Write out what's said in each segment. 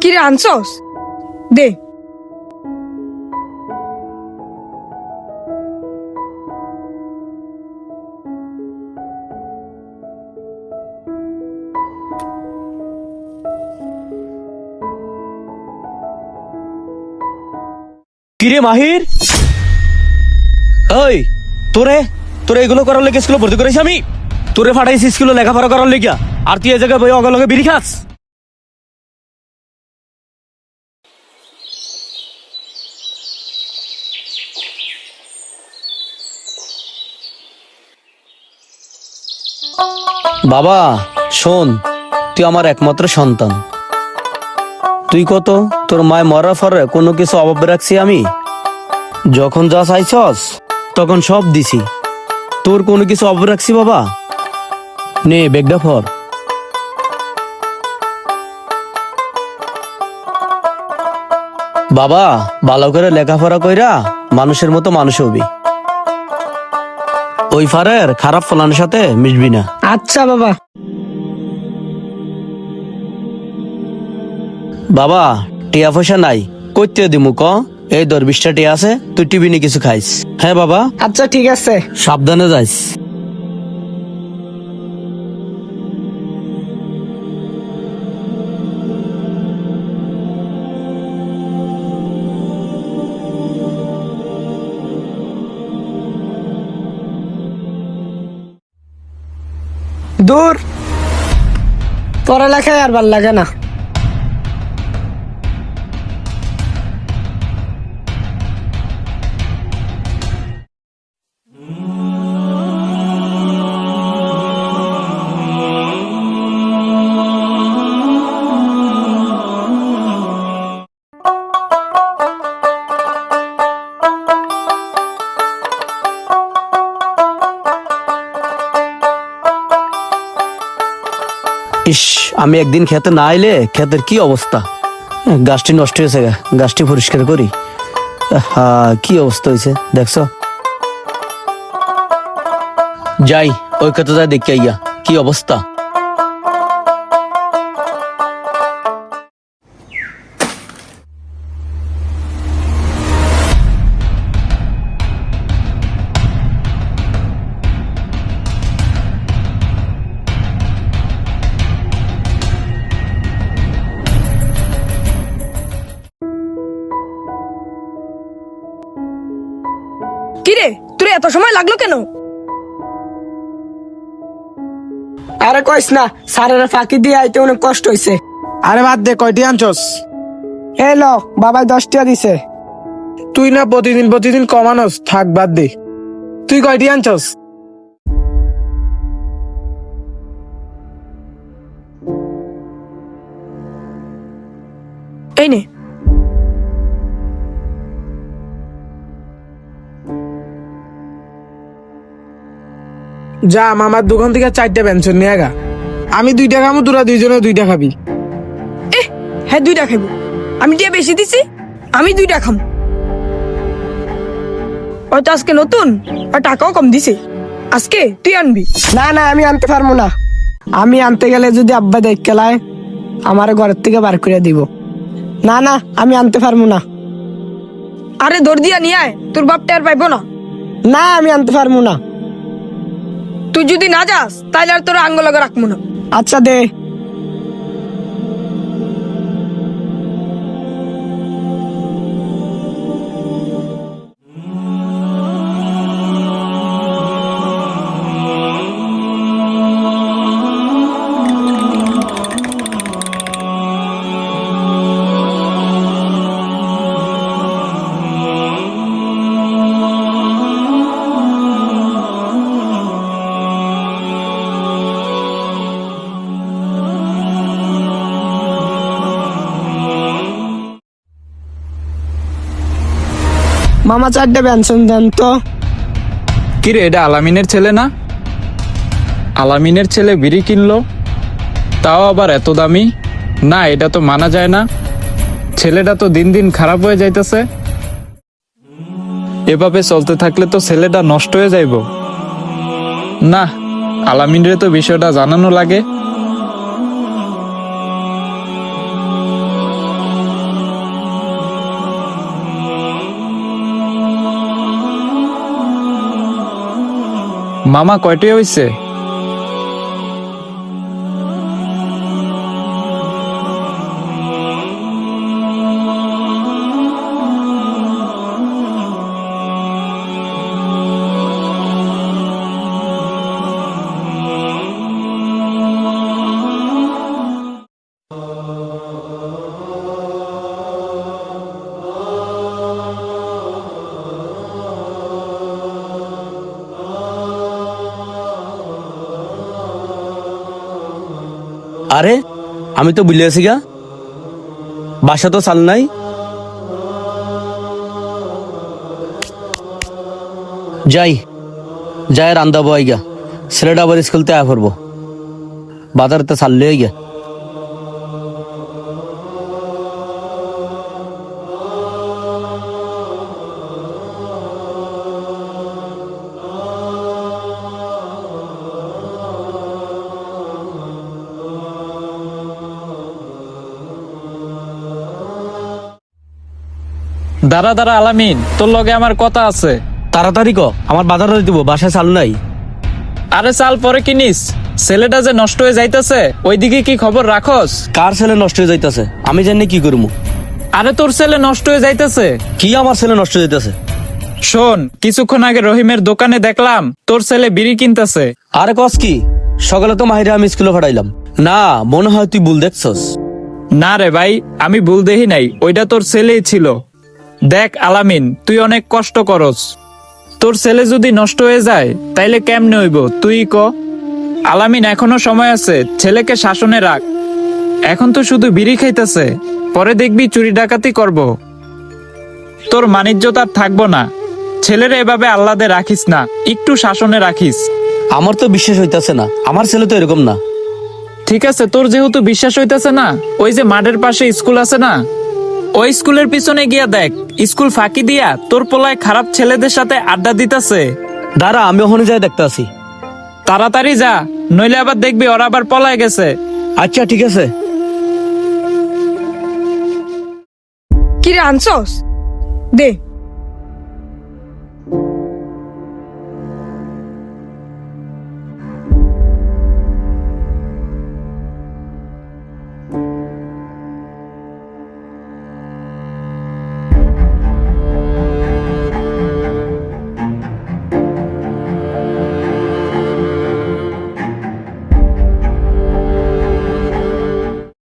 কি রে আনছস? দে। কিরে মাহির, ওই তোরে তোরে এগুলো করার লেগে স্কুলে ভর্তি করেছি আমি। তোরে ফাটাইছি স্কুলে লেখাপড়া করার লেগিয়া, আর তুই এই জায়গায় বই অগলগে বিড়ি খাস। বাবা শোন, তুই আমার একমাত্র সন্তান। তুই কত তোর মায় মরার পরে কোনো কিছু অভাব রাখছি আমি? যখন যা চাইছস তখন সব দিছি। তোর কোনো কিছু অভাব রাখছি বাবা? নে বেগডা ফর। বাবা ভালো করে লেখাপড়া কইরা মানুষের মতো মানুষ হবি। ওই ফারের খারাপ ফলানোর সাথে মিশবি না। আচ্ছা বাবা। বাবা টিয়া পয়সা নাই, কইতে দিমু ক? এই ধর 20টা টিয়া আছে, তুই টিভি নিয়ে কিছু খাইস। হ্যাঁ বাবা। আচ্ছা ঠিক আছে। সাবধানে যাইস। দূর, পড়ালেখায় আর ভাল লাগে না। ইস, আমি একদিন খেতে না আইলে ক্ষেতের কি অবস্থা। গাছটি নষ্ট হয়েছে, গাছটি পরিষ্কার করি। কি অবস্থা হয়েছে দেখছো? যাই ওই ক্ষেতে যাই দেখে আইয়া কি অবস্থা। কিরে তোর এত সময় লাগলো কেন? আরে কইস না, স্যারের ফাঁকি দিয়ে আইতে অনেক কষ্ট হইছে। আরে বাদ দে, কয়টি আনছস? এই ল, বাবাই 10 টাকা দিছে। তুই না প্রতিদিন প্রতিদিন কমানস, থাক বাদ দে। তুই কয়টি আনছস? এই নে। যা মামার দোকান থেকে 4টা পেনশন নিয়ে গা। আমি 2টা খাবো, তোরা দুইজনে 2টা খাবি। হ্যাঁ 2টা খাবো। আমি টিয়া বেশি দিছি, আমি 2টা খাম। হয়তো আজকে নতুন আর টাকাও কম দিছে, আজকে তুই আনবি। না না, আমি আনতে পারবো না। আমি আনতে গেলে যদি আব্বা দেখ কেলায় আমার ঘরের থেকে বার করে দিব। না না, আমি আনতে পারবো না। আরে দৌড় দিয়া নিয়ে আয়, তোর বাপটা আর পাইবো না। না, আমি আনতে পারবো না। তুই যদি না যাস তাহলে আর তোর আঙ্গুল লাগা রাখবো না। আচ্ছা দে। মামা 4টা পেনশন দেন তো। কিরে এটা আলামিনের ছেলে না? আলামিনের ছেলে বিড়ি কিনলো, তাও আবার এত দামি? না, এটা তো মানা যায় না। ছেলেটা তো দিন দিন খারাপ হয়ে যাইতেছে। এভাবে চলতে থাকলে তো ছেলেটা নষ্ট হয়ে যাইব। না, আলামিনরে তো বিষয়টা জানানো লাগে। মামা কয়টি হইছে? আরে আমি তো ভুলে আছি গা, বাসা তো চাল নাই। যাই যাই রান্দা বই গা, ছেলেটা আবার স্কুলতে আয়া করবো, বাজারতে চাললে গা। দাঁড়া দাঁড়া আলামিন, তোর লগে আমার কথা আছে। তাড়াতাড়ি ক, আমার বাজারে দিব, বাসায় চাল নাই। আরে চাল পরে কিনিস, ছেলেটা যে নষ্ট হয়ে যাইতেছে ওইদিকে কি খবর রাখস? কার ছেলে নষ্ট হয়ে যাইতেছে, আমি জানি কি করবো? আরে তোর ছেলে নষ্ট হয়ে যাইতেছে। কি আমার ছেলে নষ্ট হয়ে যাইতেছে? শোন, কিছুক্ষণ আগে রহিমের দোকানে দেখলাম তোর ছেলে বিড়ি কিনতেছে। আরে কস কি, সকালে তো মাহিরে আমি স্কুলে পাঠাইলাম। না, মনে হয় তুই ভুল দেখছস। না রে ভাই, আমি ভুল দেখি নাই, ওইটা তোর ছেলেই ছিল। দেখ আলামিন, তুই অনেক কষ্ট করস, তোর ছেলে যদি নষ্ট হয়ে যায় তাইলে কেমনে হইব তুই ক। আলামিন, এখনো সময় আছে, ছেলেকে শাসনে রাখ। এখন তো শুধু বিড়ি খাইতেছে, পরে দেখবি চুরি ডাকাতি করব, তোর মানিজ্যতা আর থাকবো না। ছেলেরা এভাবে আল্লাদে রাখিস না, একটু শাসনে রাখিস। আমার তো বিশ্বাস হইতাছে না, আমার ছেলে তো এরকম না। ঠিক আছে, তোর যেহেতু বিশ্বাস হইতেছে না, ওই যে মাঠের পাশে স্কুল আছে না, ওই স্কুলের পিছনে গিয়া দেখ, স্কুল ফাঁকি দিয়া তোর পোলায় খারাপ ছেলেদের সাথে আড্ডা দিতেছে। দাঁড়া, আমি ওখানে যাই দেখতে আসি। তাড়াতাড়ি যা, নইলে আবার দেখবি ওরা আবার পলায় গেছে। আচ্ছা ঠিক আছে। কি রে আনছস? দে।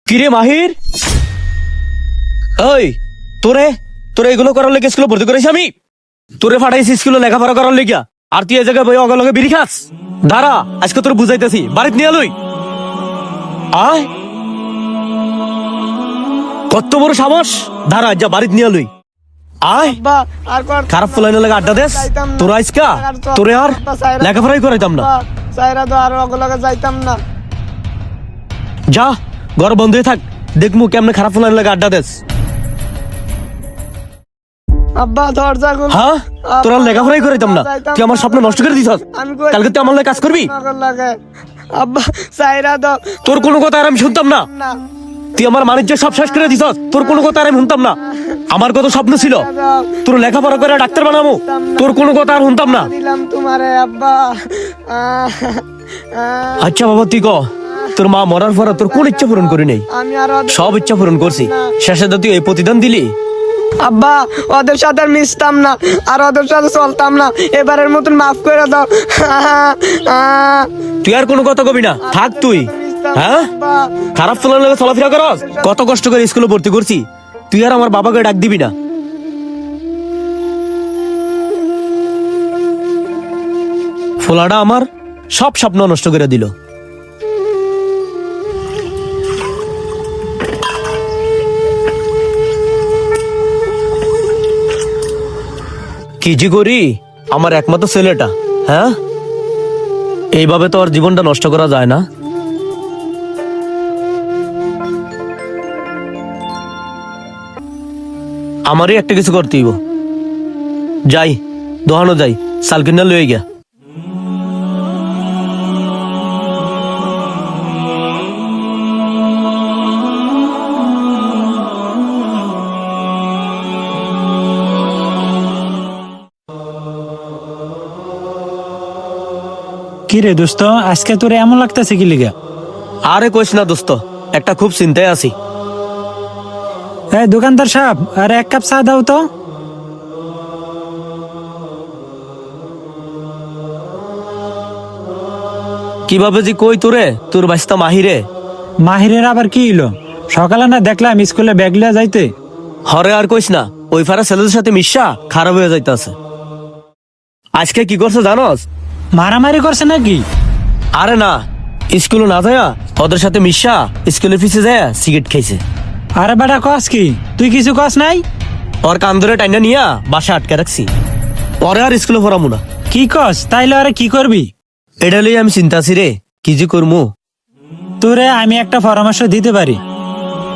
কিরে মাহির, ওই তোরে তোরে এগুলো করার লেগে স্কুলে ভর্তি করেছি আমি? তোরে ফাটাইছি স্কুলে লেখাপড়া করার লেগিয়া, আর তুই এই জায়গায় বই অগলগে বিড়ি খাস? দাঁড়া, আজকে তোর বুঝাইতেছি, বাড়িতে নিয়ে লই। আয়, কত বড় সাহস! দাঁড়া, যা বাড়িতে নিয়ে লই। আয়, বা আর কর খারাপ ফুলাইনে লাগে আড্ডা দেস, তোর আজকা তোরে আর লেখাপড়াই করাইতাম না। সাইরা তো আর ওগুলোকে যাইতাম না। যা, ঘর বন্ধ হয়ে থাক, দেখমু কেমনে খারাপ ফুলাইনে লাগে আড্ডা দেস। আব্বা দরজা খুল। হ্যাঁ, তোর আর লেখাপড়াই করাইতাম না, তুই আমার স্বপ্ন নষ্ট করে দিছস। কালকে তুই আমার লাগে কাজ করবি? আব্বা সাইরা দাও। তোর কোনো কথা আর আমি শুনতাম না। না তুই আমার বাণিজ্য সব শেষ করে দিছস, তোর কোনো কথা আর আমি শুনতাম না। আমার কত স্বপ্ন ছিল তোর লেখাপড়া করে ডাক্তার বানাবো, তোর কোনো কথা আর শুনতাম না। দিলাম তোমারে আব্বা। আচ্ছা বাবা, তুই ক, তোর মা মরার পর তোর কোন ইচ্ছা পূরণ করি নাই? আমি আর সব ইচ্ছা পূরণ করছি, শেষে তো তুই এই প্রতিদান দিলি। আব্বা ওদের সাথে আর মিশতাম না, আর ওদের সাথে চলতাম না, এবারের মতন মাফ করে দাও। তুই আর কোনো কথা কবি না, থাক তুই। হ্যাঁ, খারাপ ফলার লাগে চলাফেরা করস, কত কষ্ট করে স্কুলে ভর্তি করছি, তুই আর আমার বাবাকে ডাক দিবি না। ফোলাটা আমার সব স্বপ্ন নষ্ট করে দিল। কি যে করি, আমার একমাত্র ছেলেটা। হ্যাঁ, এইভাবে তো আর জীবনটা নষ্ট করা যায় না। আমারই একটা কিছু করতে হইব। যাই, দোহানো যাই, সালকিনা লয়ে গিয়া। কি রে দোস্ত, আজকে তোর এমন লাগতেছে কি লিগা? আরে কইস না দোস্ত, একটা খুব চিন্তায় আছি। এই দোকানদার সাহেব, আরে এক কাপ চা দাও তো। কিভাবে যে কই তোরে, তোর বাস্তা মাহিরে। মাহিরের আবার কি হইলো? সকালে না দেখলাম স্কুলে ব্যাগ লিয়া যাইতে। হরে আর কইস না, ওই ফারা ছেলেদের সাথে মিশা খারাপ হয়ে যাইতাছে। আজকে কি করছে জানোস? মারামারি করছে নাকি? আরে না, স্কুলে না যায়া ওদের সাথে মিশা স্কুলের পিছে যায় সিগারেট খাইছে। আরে বেটা কস কি, তুই কিছু কস নাই? ওর কান ধরে টাইনা নিয়া বাসা আটকে রাখছি, পরে আর স্কুলে পড়ামু না। কি কস? তাইলে আরে কি করবি? এটা লইয়া আমি চিন্তা আছি রে, কি যে করমু। তোরে আমি একটা পরামর্শ দিতে পারি।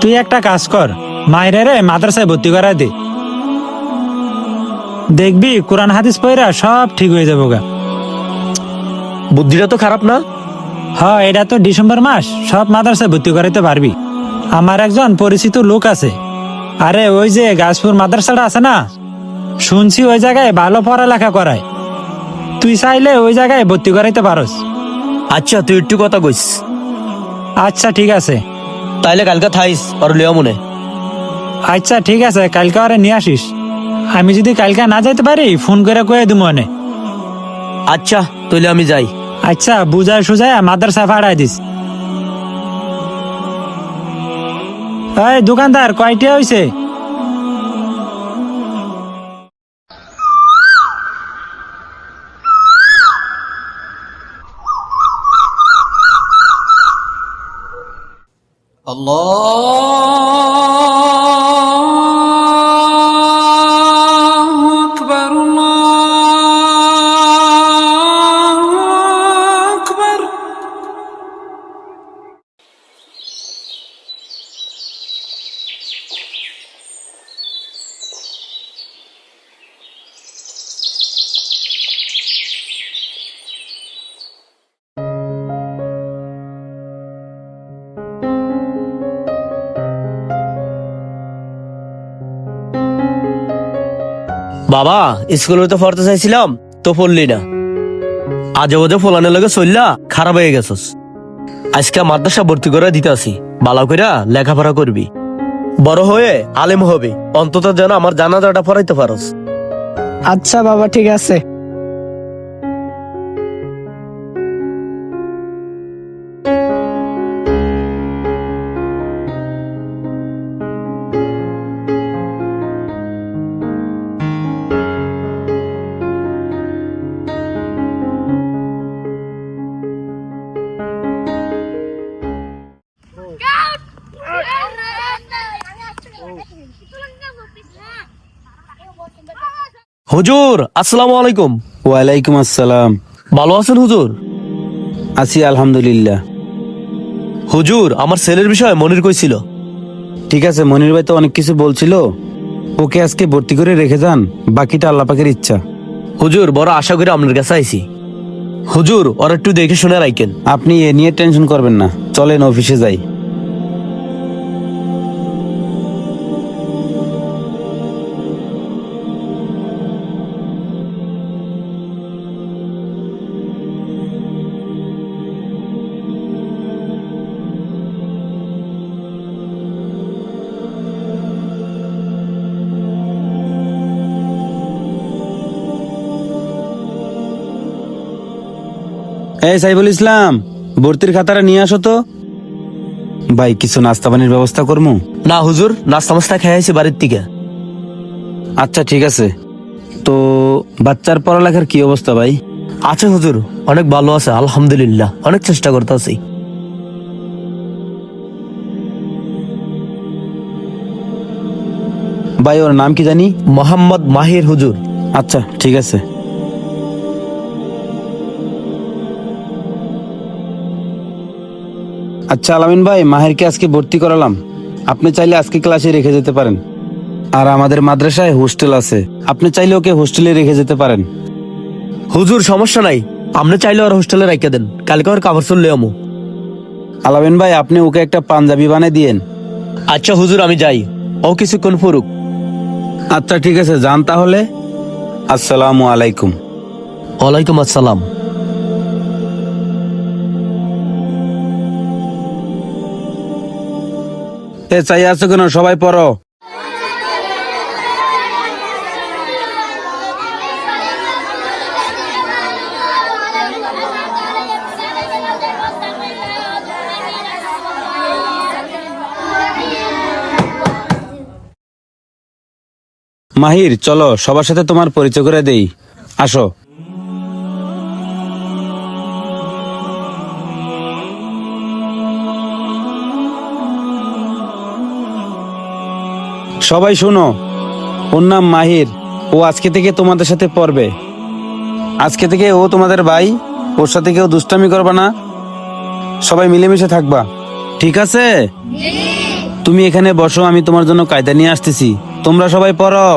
তুই একটা কাজ কর, মাইরে রে মাদ্রাসায় ভর্তি করাই দে। দেখবি কোরআন হাদিস পড়া সব ঠিক হয়ে যাবো গা। বুদ্ধিটা তো খারাপ না। হ্যাঁ, এটা তো ডিসেম্বর মাস, সব মাদ্রাসায় ভর্তি করাইতে পারবি। আমার একজন পরিচিত লোক আছে। আরে ওই যে গাছপুর মাদ্রাসাটা আছে না, শুনছি ওই জায়গায় ভালো পড়ালেখা করায়। তুই চাইলে ওই জায়গায় ভর্তি করাইতে পারস। আচ্ছা তুই একটু কথা কইস। আচ্ছা ঠিক আছে। তাইলে কালকে থাইস আর লিয়া মনে। আচ্ছা ঠিক আছে, কালকে আরে নিয়ে আসিস। আমি যদি কালকে না যাইতে পারি ফোন করে কয়ে দিব মনে। আচ্ছা তাইলে আমি যাই। আচ্ছা, বুঝায় সুজায় মাদ্রাসা ভাড়াই দিস। এই দোকানদার, কয়টা হইছে? বাবা, স্কুলে তো পড়তে চাইছিলাম তো পড়লি না। আজে বাজে ফলানের লগে চললা খারাপ হয়ে গেছস। আজকে মাদ্রাসা ভর্তি করে দিতে আসি, ভালো করে লেখাপড়া করবি, বড় হয়ে আলেম হবে, অন্তত যেন আমার জানাজাটা পড়াইতে পারস। আচ্ছা বাবা, ঠিক আছে। হুজুর আসসালামু আলাইকুম। ওয়ালাইকুম আসসালাম। ভালো আছেন হুজুর? আছি আলহামদুলিল্লাহ। হুজুর, আমার ছেলের বিষয়ে মনির কইছিল। ঠিক আছে, মনির ভাই তো অনেক কিছু বলছিল, ওকে আজকে ভর্তি করে রেখে যান, বাকিটা আল্লাহ পাকের ইচ্ছা। হুজুর, বড় আশা করে আপনার কাছে আইছি। হুজুর, ওর একটু দেখে শুনে রাখেন। আপনি এ নিয়ে টেনশন করবেন না, চলেন অফিসে যাই। এই সাইফুল ইসলাম, ভর্তির খাতাটা নিয়ে আসো তো। ভাই, কিছু নাস্তা পানির ব্যবস্থা করবো? না হুজুর, নাস্তা মাস্তা খেয়ে আইছি বাড়ির থেকে। আচ্ছা ঠিক আছে। তো বাচ্চার পড়ালেখার কি অবস্থা ভাই? আচ্ছা হুজুর, অনেক ভালো আছে আলহামদুলিল্লাহ, অনেক চেষ্টা করতে আছি। ভাই, ওর নাম কি জানি? মোহাম্মদ মাহির হুজুর। আচ্ছা ঠিক আছে। আচ্ছা আলামিন ভাই, মাহেরকে আজকে ভর্তি করালাম, আপনি চাইলে আজকে ক্লাসে রেখে যেতে পারেন। আর আমাদের মাদ্রাসায় হোস্টেল আছে, আপনি চাইলে ওকে হোস্টেলে রেখে যেতে পারেন। হুজুর সমস্যা নাই, আপনি চাইলে ওর হোস্টেলে রাখতে দেন, কালকে ওর কাপড় চললে আমু। আলামিন ভাই, আপনি ওকে একটা পাঞ্জাবি বানিয়ে দিয়েন। আচ্ছা হুজুর, আমি যাই, ও কিছুক্ষণ ফুরুক। আচ্ছা ঠিক আছে, যান তাহলে। আসসালামু আলাইকুম। ওয়ালাইকুম আসসালাম। চাই আছো কেন? সবাই পড়ো। মাহির, চলো সবার সাথে তোমার পরিচয় করে দেই। আসো। সবাই শোনো, ওর নাম মাহির। ও আজকে থেকে তোমাদের সাথে পড়বে। আজকে থেকে ও তোমাদের ভাই। ওর সাথে কেউ দুষ্টামি করবা না, সবাই মিলেমিশে থাকবা, ঠিক আছে? তুমি এখানে বসো, আমি তোমার জন্য কায়দা নিয়ে আসতেছি। তোমরা সবাই পড়ো।